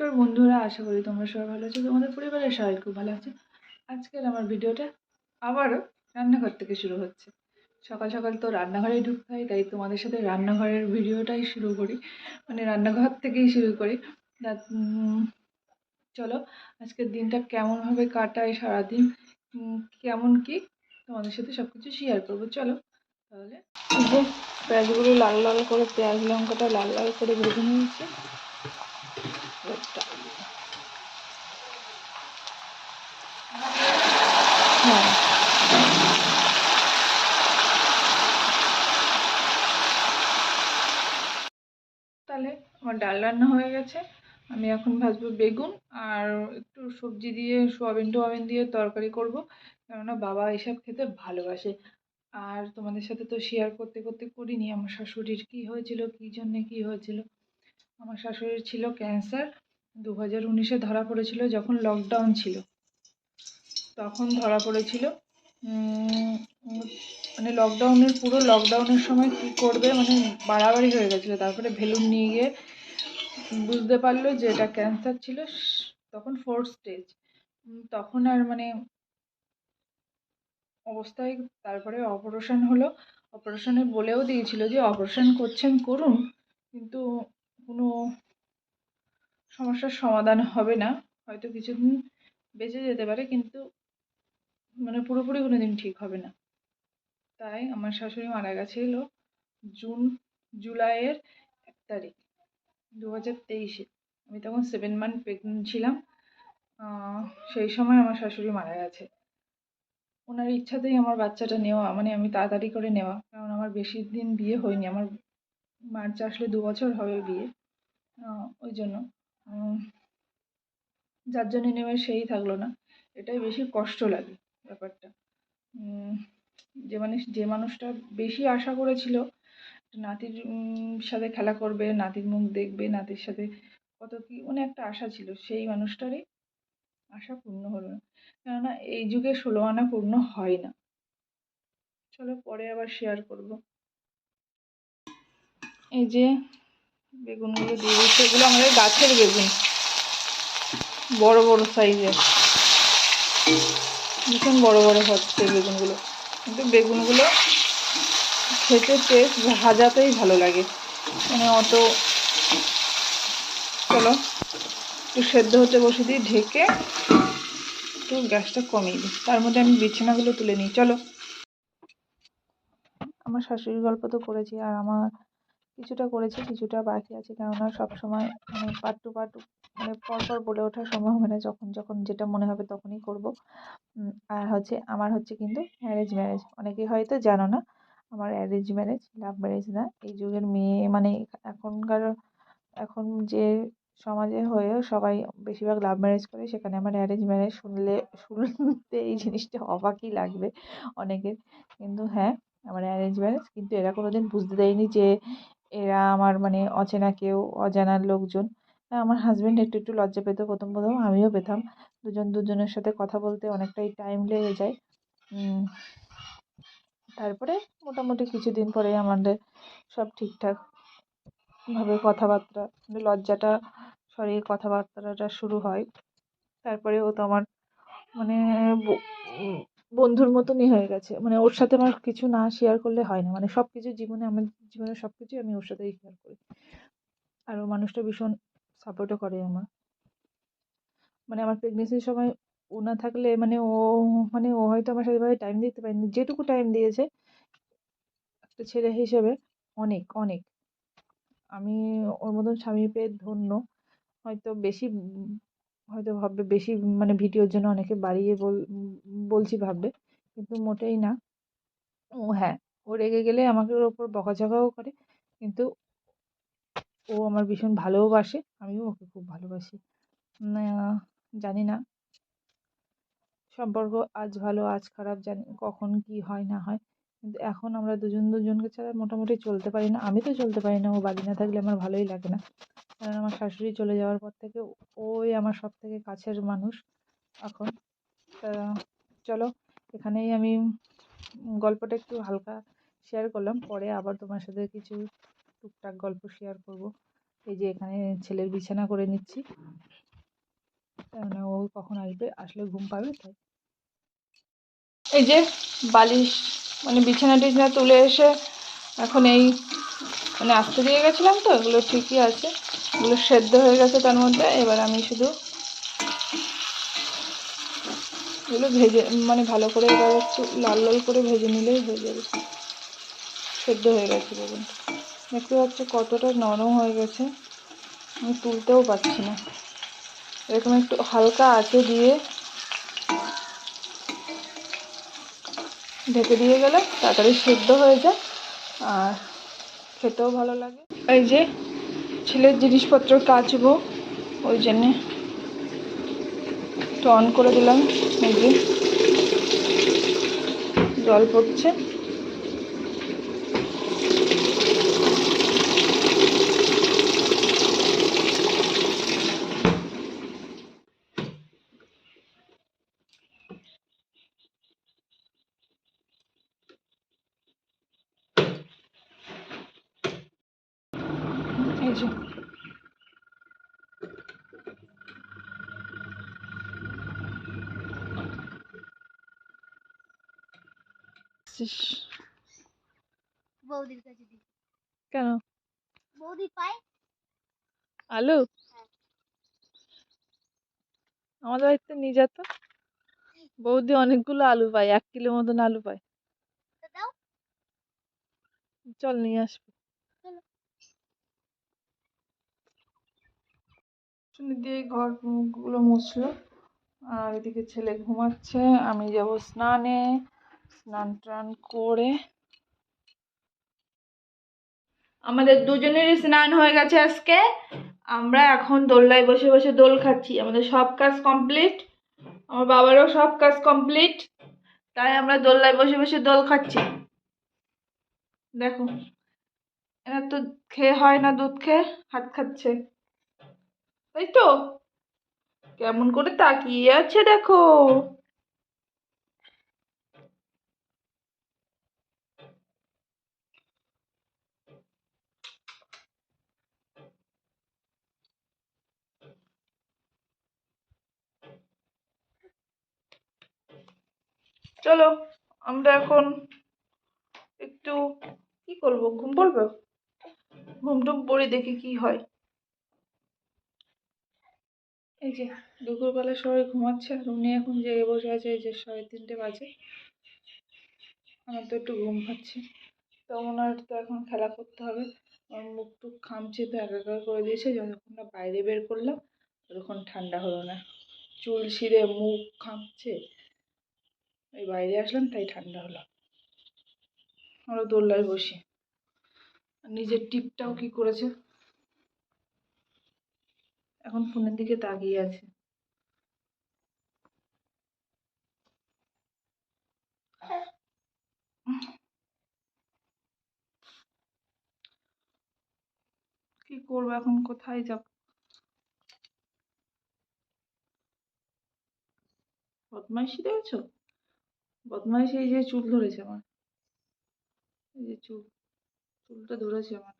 নমস্কার বন্ধুরা, আশা করি তোমরা সবাই ভালো আছো। তোমাদের পরিবারের সবাই খুব ভালো আছে। আজকের আমার ভিডিওটা আবারও রান্নাঘর থেকে শুরু হচ্ছে। সকাল সকাল তো রান্নাঘরেই ঢুকতে হয়, তাই তোমাদের সাথে রান্নাঘরের ভিডিওটাই শুরু করি, মানে রান্নাঘর থেকেই শুরু করি। চলো আজকের দিনটা কেমনভাবে কাটাই, সারাদিন কেমন কি তোমাদের সাথে সব কিছু শেয়ার করবো। চলো তাহলে। পেঁয়াজগুলো লাল লাল করে, পেঁয়াজ লঙ্কাটা লাল লাল করে ভেজে নিয়েছি। হ্যাঁ, তাহলে আমার ডাল রান্না হয়ে গেছে। আমি এখন ভাজবো বেগুন, আর একটু সবজি দিয়ে সোয়াবিন টোয়াবিন দিয়ে তরকারি করব, কেননা বাবা এসব খেতে ভালোবাসে। আর তোমাদের সাথে তো শেয়ার করতে করতে করিনি আমার শাশুড়ির কি হয়েছিল, কি জন্যে কি হয়েছিল। আমার শাশুড়ির ছিল ক্যান্সার। 2019-এ ধরা পড়েছিল, যখন লকডাউন ছিল তখন ধরা পড়েছিল। মানে পুরো লকডাউনের সময় কি করবে, মানে বাড়াবাড়ি হয়ে গেছিলো। তারপরে ভেলুর নিয়ে গিয়ে বুঝতে পারলো যে এটা ক্যান্সার ছিল, তখন 4th স্টেজ। তখন আর মানে অবস্থায়, তারপরে অপারেশন হলো। অপারেশনে বলেও দিয়েছিল যে অপারেশন করছেন করুন, কিন্তু কোনো সমস্যার সমাধান হবে না, হয়তো কিছুদিন বেঁচে যেতে পারে, কিন্তু মানে পুরোপুরি কোনোদিন ঠিক হবে না। তাই আমার শাশুড়ি মারা গেছিল জুলাইয়ের 1 তারিখ 2023-এ। আমি তখন 7 মান্থ প্রেগনেন্ট ছিলাম। সেই সময় আমার শাশুড়ি মারা গেছে। ওনার ইচ্ছাতেই আমার বাচ্চাটা নেওয়া, মানে আমি তাড়াতাড়ি করে নেওয়া, কারণ আমার বেশি দিন বিয়ে হয়নি। আমার মার্চে আসলে 2 বছর হবে বিয়ে। ওই জন্য যার জন্য নেওয়া সেই থাকলো না, এটাই বেশি কষ্ট লাগে ব্যাপারটা। যে মানুষটা বেশি আশা করেছিল নাতির সাথে খেলা করবে, নাতির মুখ দেখবে, নাতির সাথে কত কি মানে একটা আশা ছিল, সেই মানুষটারই আশা পূর্ণ হলো না। কেননা এই যুগে 16 আনা পূর্ণ হয় না। চলো পরে আবার শেয়ার করব। এই যে বেগুনগুলো দিয়ে দিচ্ছে, এগুলো আমাদের গাছের বেগুন, বড় বড় সাইজের, ভীষণ বড় বড় হচ্ছে বেগুনগুলো। কিন্তু বেগুনগুলো খেতে টেস্ট ভাজাতেই ভালো লাগে, মানে অত। চলো একটু সেদ্ধ হতে বসে দিই, ঢেকে একটু গ্যাসটা কমিয়ে দিই, তার মধ্যে আমি বিছানাগুলো তুলে নিই। চলো। আমার শাশুড়ির গল্প তো করেছি, আর আমার কিছুটা করেছি, কিছুটা বাকি আছে, কেননা সবসময় মানে পার্ট টু পার্ট মানে পরপর বলে ওঠা সম্ভব হয় না। যখন যখন যেটা মনে হবে তখনই করব। আর আমার কিন্তু অ্যারেঞ্জ ম্যারেজ, অনেকেই হয়তো জানো না, আমার অ্যারেঞ্জ ম্যারেজ, লাভ ম্যারেজ না। এই যুগের মেয়ে মানে এখন যে সমাজে হয়েও সবাই বেশিরভাগ লাভ ম্যারেজ করে, সেখানে আমার অ্যারেঞ্জ ম্যারেজ শুনতে এই জিনিসটা অবাকই লাগবে অনেকের, কিন্তু হ্যাঁ আমার অ্যারেঞ্জ ম্যারেজ। কিন্তু এরা কোনোদিন বুঝতে দেয়নি যে এরা আমার মানে অচেনা কেউ, অজানার লোকজন। আমার হাজবেন্ড একটু একটু লজ্জা পেত প্রথম প্রথম, আমিও পেতাম। দুজনের সাথে কথা বলতে অনেকটাই টাইম লেগে যায়। তারপরে মোটামুটি কিছুদিন পরে আমাদের সব ঠিকঠাক ভাবে কথাবার্তা, মানে লজ্জাটা সরিয়ে কথাবার্তাটা শুরু হয়। তারপরে ও তো আমার মানে বন্ধুর মতনই হয়ে গেছে। মানে ওর সাথে আমার কিছু না শেয়ার করলে হয় না, মানে সব কিছু আমার জীবনের সব কিছুই আমি ওর সাথেই শেয়ার করি। আর ও মানুষটা ভীষণ সাপোর্টও করে আমার। মানে আমার প্রেগনেন্সির সময় ও না থাকলে ও হয়তো আমার সাথে ভাবে টাইম দিতে পারেনি, যেটুকু টাইম দিয়েছে একটা ছেলে হিসেবে অনেক অনেক। আমি ওর মতন স্বামী পেয়ে ধন্য। হয়তো বেশি হয়তো ভাববে বেশি, মানে ভিডিওর জন্য অনেকে বাড়িয়ে বলছি ভাববে, কিন্তু মোটেই না। হ্যাঁ, ও রেগে গেলে আমাকে ওর ওপর বকাঝকাও করে, কিন্তু ও আমার ভীষণ ভালোবাসে, আমিও ওকে খুব ভালোবাসি। জানি না সম্পর্ক আজ ভালো আজ খারাপ, জানি কখন কি হয় না হয়, কিন্তু এখন আমরা দুজনকে ছাড়া মোটামুটি চলতে পারি না। আমি তো চলতে পারি না, ও বাড়ি না থাকলে আমার ভালোই লাগে না। কারণ আমার শাশুড়ি চলে যাওয়ার পর থেকে ওই আমার সব থেকে কাছের মানুষ এখন। তা চলো এখানেই আমি গল্পটা একটু হালকা শেয়ার করলাম, পরে আবার তোমার সাথে কিছু টুকটাক গল্প শেয়ার করব। এই যে এখানে ছেলের বিছানা করে নিচ্ছি। কেননা ও কখন আসবে, আসলে ঘুম পাবে তাই। এই যে বালিশ মানে বিছানা টিছানা তুলে এসে এখন এই মানে আস্তে দিয়ে গেছিলাম তো, এগুলো ঠিকই আছে, এগুলো সেদ্ধ হয়ে গেছে তার মধ্যে। এবার আমি শুধু এগুলো ভেজে মানে ভালো করে এবার একটু লাল লাল করে ভেজে নিলেই হয়ে যাবে। সেদ্ধ হয়ে গেছে দেখুন, দেখতে পাচ্ছি কতটা নরম হয়ে গেছে, আমি তুলতেও পারছি না। এরকম একটু হালকা আঁচে দিয়ে ঢেকে দিয়ে গেলে তাড়াতাড়ি সেদ্ধ হয়ে যায় আর খেতেও ভালো লাগে। এই যে ছেলের জিনিসপত্র কাচবো, ওই জন্যে একটু অন করে দিলাম। এই যে জল পড়ছে। এই যে বৌদির কাছে দিই। কেন বৌদি পায় আলু? আমাদের বাড়িতে নিয়ে যেত, বৌদি অনেকগুলো আলু পায়, 1 কিলো মতন আলু পায়। তো দাও। চল নিয়ে আসবো। চলো। শুনে দিয়ে ঘর গুলো মুছলো আর এদিকে ছেলে ঘুমাচ্ছে, আমি যাব স্নানে। স্নান টান করে আমাদের দুজনেরই স্নান হয়ে গেছে আজকে। আমরা এখন দোলনায় বসে বসে দোল খাচ্ছি, আমাদের সব কাজ কমপ্লিট, আমার বাবারও সব কাজ কমপ্লিট, তাই আমরা দোলনায় বসে বসে দোল খাচ্ছি। দেখো এরা তো খেয়ে হয় না, দুধ খেয়ে হাত খাচ্ছে, তাই তো? কেমন করে তাকিয়ে আছে দেখো। চলো আমরা এখন একটু কি করবো, ঘুম পড়বে, ঘুম টুম পড়ে দেখি কি হয়। এই যে দুপুরবেলা সবাই ঘুমাচ্ছে আর উনি এখন জেগে বসে আছে, এই যে 3:30 বাজে, আমার তো একটু ঘুম পাচ্ছে। তো ওনার তো এখন খেলা করতে হবে, আমার মুখ টুক খামচে তো একাকার করে দিয়েছে, যতক্ষণ না বাইরে বের করলাম ততক্ষণ ঠান্ডা হলো না, চুল ছিঁড়ে মুখ খামছে, এই বাইরে আসলাম তাই ঠান্ডা হলো। আমরা দোল্লায় বসি, নিজের টিপটাও কি করেছে, এখন ফোনের দিকে তাকিয়ে আছে। কি করবো এখন, কোথায় যাব? বদমাইশি দেখেছো, বদমাইশি, এই যে চুল ধরেছে আমার, এই যে চুলটা ধরেছে আমার,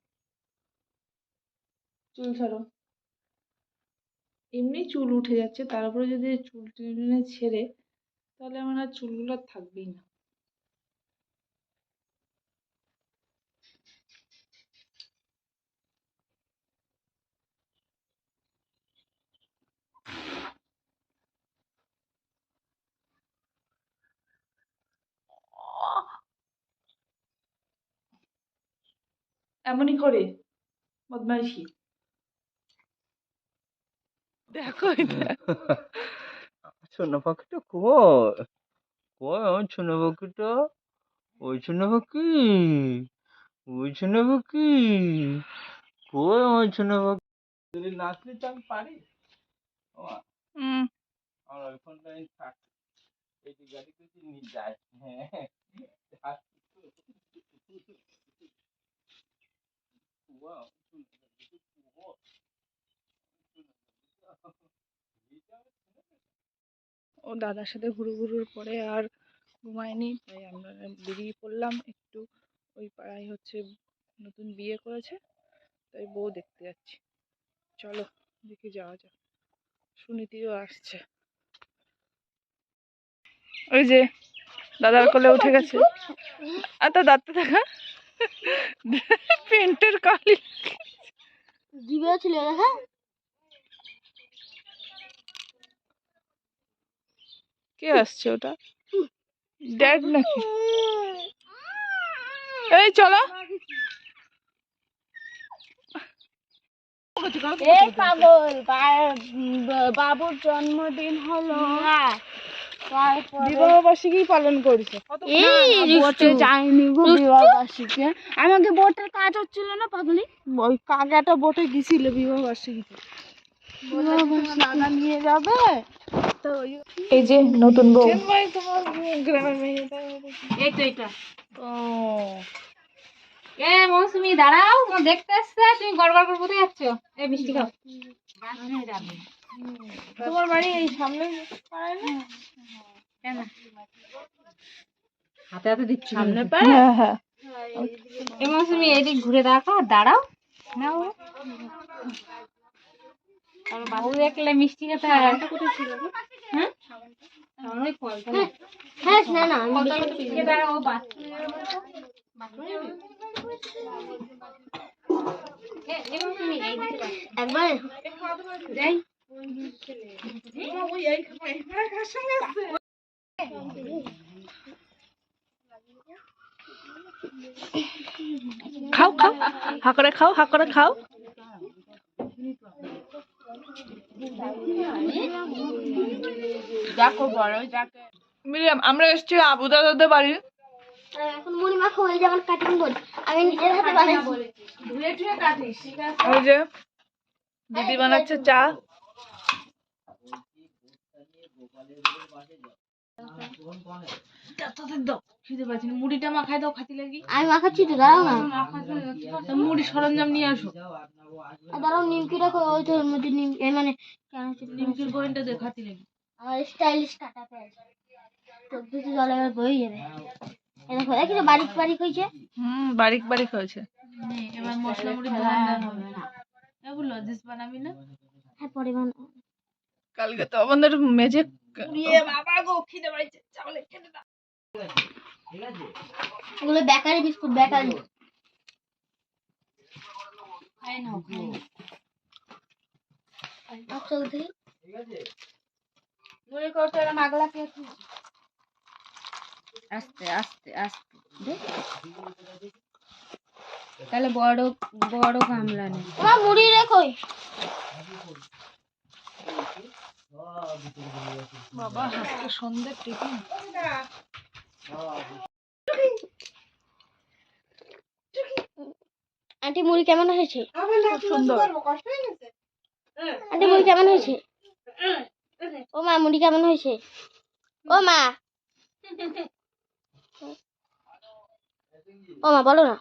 চুল ছাড়ো। এমনি চুল উঠে যাচ্ছে, তার উপরে যদি চুল টেনে ছেড়ে, তাহলে আমার আর চুলগুলো আর থাকবেই না। এমনই করে বদমাইশি, দেখো এটা। সোনা পাখিটা কই? কই আমার সোনা পাখিটা? ওই সোনা পাখি, ওই সোনা পাখি, কই আমার সোনা পাখি? যদি নাচলে তো আমি পারি। ওমা, হুম, আমার ওইখানটায় থাক, এই যে গাড়ি করে নিয়ে যায়। হ্যাঁ, যাচ্ছি তো। কুয়া, কুয়া, ও দাদার সাথে ঘুরুর পরে আর ঘুমায়নি, তাই আমরা বেরিয়ে পড়লাম একটু, ওই পাড়ায় হচ্ছে নতুন বিয়ে করেছে, তাই বউ দেখতে যাচ্ছি। চলো দেখে যাওয়া যাক, সুনীতিও আসছে, ওই যে দাদার কোলে উঠে গেছে। আর তা দাঁড়তে থাকা পেন্টের কালি জিভে ছিল দেখা। কে আসছে ওটা? ড্যাড নাকি? এই চলো। এই পাগল, বাবুর জন্মদিন হলো, বিবাহ বার্ষিকী পালন করেছে। বোটে যায়নি গো বিবাহ বার্ষিকী। আমাকে বোটের কাজ হচ্ছিল না পাগলি, ওই কাকাটা বোটে গেছিল বিবাহ বার্ষিকীতে, দাদা নিয়ে যাবে। এই যে নতুন বউ। তোমার গ্রামের মেয়ে। এই তো এটা। ও এ মৌসুমি দাঁড়াও, তোমার দেখতে আসছে, তুমি গড়গড় করে কোথায় যাচ্ছ? এই মিষ্টি খাও। তোমার বাড়ি এই সামনে পাড়ায় না? কেন হাতে হাতে দিচ্ছি সামনে হ্যাঁ হ্যাঁ। এই মৌসুমি এইদিক ঘুরে দেখো, দাঁড়াও নাও। আর বাবু দেখলে মিষ্টি খেতে হয়। হ্যাঁ ওই ফলটা হ্যাঁ না না ও একবার যাই। খাও খাও, হা করে খাও, হা করে খাও। মিরিয়াম, আমরা এসেছি আবু দাদাদের বাড়ি। এখন মুড়ি মাখো, এই যে আমার কাটিং বোর্ড আমি নিজের হাতে বানাইছি। ওই যে দিদি বানাচ্ছে চা। মুড়িটা মাখায় দাও, খাতি লাগি। আমি মাখাচ্ছি তো, দাঁড়াও না। মুড়ি সরঞ্জাম নিয়ে আসো। দাঁড়াও, নিমকিটা ওই তো ওর মধ্যে নিম মানে নিমকির গোয়েন্টা দিয়ে খাতি লাগি। আমার স্টাইলিশ কাটা পেঁয়াজ চোখ দুটো জলে বয়ে যাবে। এই দেখো, দেখি তো বারিক বারিক হয়েছে। বারিক বারিক হয়েছে। এবার মশলা মুড়ি লজিস বানাবি না? হ্যাঁ পরে বানাবো। কালকে তো আমাদের মেজে বাবা গো খিদে পাইছে, চাवले খেতে দাও। এগুলো বেকারি বিস্কুট, বেকারি। খাই নাও, খাই নাও। আচ্ছা উঠি ঠিক আছে। মুড়ি করতে এরা মাগলা কে আছে? আস্তে আস্তে আস্তে দে। তাহলে বড় বড় গামলা নে। ওমা মুড়ি রে কই? বাবা আজকে সন্ধ্যে টিফিন। আন্টি মুড়ি কেমন হয়েছে? সুন্দর। আন্টি মুড়ি কেমন হয়েছে? ও মা মুড়ি কেমন হয়েছে? ও মা, ও মা বলো না।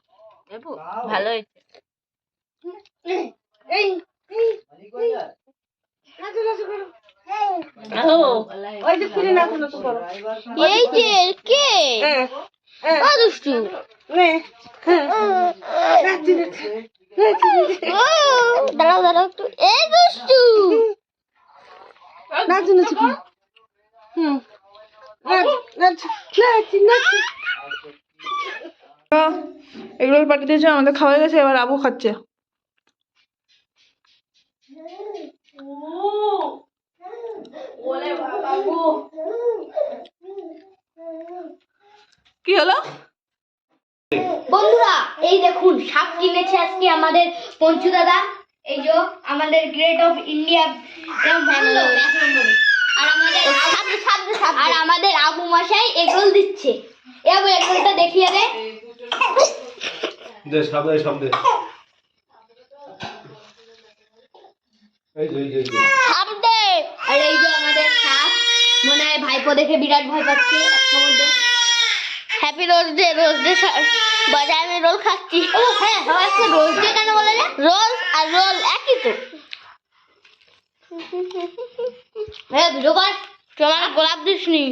ভালো হয়েছে। এই যে কে দুষ্টু, দাঁড়াও দাঁড়াও একটু। এই দুষ্টু এগুলো পাঠিয়ে দিয়েছে, আমাদের খাওয়া গেছে, এবার আবু খাচ্ছে। কি হলো বন্ধুরা? এই দেখুন সাপ কিনেছে আজকে আমাদের পঞ্চু দাদা। এই যে আমাদের গ্রেট অফ ইন্ডিয়া ভালো 1 নম্বরে। আর আমাদের আবু মশাই এগরোল দিচ্ছে। এ আবু এগরোলটা দেখিয়ে দে। দে সাপ দে, সাপ দে। এই যে সাপ দে। আর এই যে আমাদের সাপ, মনে হয় ভাইপো দেখে বিরাট ভয় পাচ্ছে। একটার মধ্যে happy rose day, rose day বাজারে আমি রোল খাচ্ছি। ও হ্যাঁ, আজকে রোজ ডে কেন বলে রে? রোল আর রোল একই তো। ভিডিও কর, তুই আমার গোলাপ দিস নি।